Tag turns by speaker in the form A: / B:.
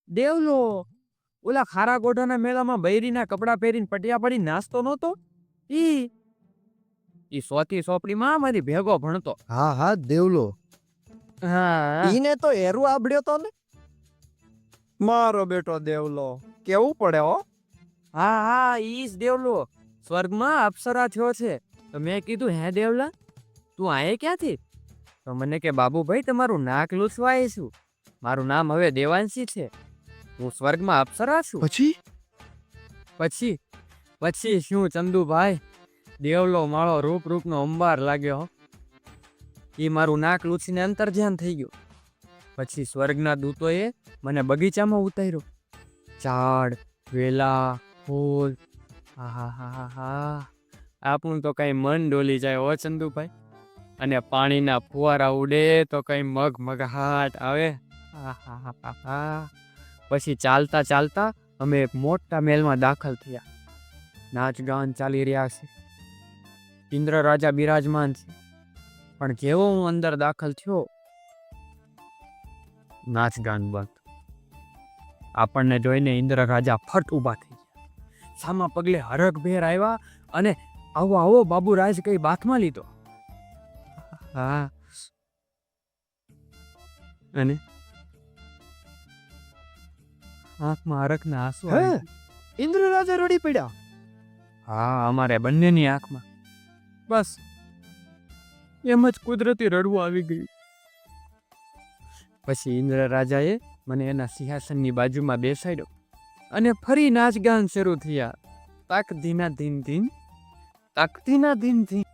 A: દેવલો ઓલા ખારા ગોઢાના મેળામાં બૈરીના કપડા પહેરીને પટિયા પડીને નાસ્તો નહોતો ઈ સોતી સોપડીમાં મારી ભેગો ભણતો.
B: હા હા દેવલો
A: હા
B: ઈને તો એરું આબડ્યો તો ને મારો બેટો દેવલો કેવું પડે હો.
A: હા હા ઈ જ દેવલો સ્વર્ગમાં અપ્સરા થયો છે. તો મેં કીધું હે દેવલા તું આયે ક્યાંથી? તો મને કે બાબુભાઈ તમારું નાક લૂછવા આવ્યો છું. મારું નામ હવે દેવાંશી છે. હું સ્વર્ગમાં અપ્સરા છું.
B: પછી
A: પછી પછી શું ચંદુભાઈ, દેવલો માળો રૂપ રૂપનો અંબાર લાગ્યો. એ મારું નાક લૂછીને અંતર્ધ્યાન થઈ ગયું. પછી સ્વર્ગના દૂતોએ મને બગીચામાં ઉતાર્યો. ઝાડ, વેલા, ફૂલ, હા આપણું તો કઈ મન ડોલી જાય હો ચંદુભાઈ. અને પાણીના ફુવારા ઉડે તો કઈ મગમગાટ આવે. પછી ચાલતા ચાલતા અમે એક મોટા મહેલમાં દાખલ થયા. નાચ ગાન ચાલી રહ્યા છે. ઇન્દ્ર રાજા બિરાજમાન છે. પણ જેવો હું અંદર દાખલ થયો, નાચ ગાન બંધ. આપણને જોઈને ઇન્દ્ર રાજા ફટ ઊભા થઈ ગયા. સામા પગલે હરખભેર આવ્યા અને આવો આવો બાબુરાજ કઈ બાથમાં લીધો. હા અને આંખમાં હરખના આંસુ
B: હે
A: આવી ગયા.
B: ઇન્દ્ર રાજા રડી પડ્યા.
A: હા અમારે બંનેની આંખમાં બસ એમ જ કુદરતી રડવું આવી ગયું. પછી ઇન્દ્ર રાજાએ મને એના સિંહાસનની બાજુમાં બેસાડ્યો અને ફરી નાચ ગાન શરૂ થયા. તાક ધીના ધીન ધીન, તાક ધીના ધીન ધીન.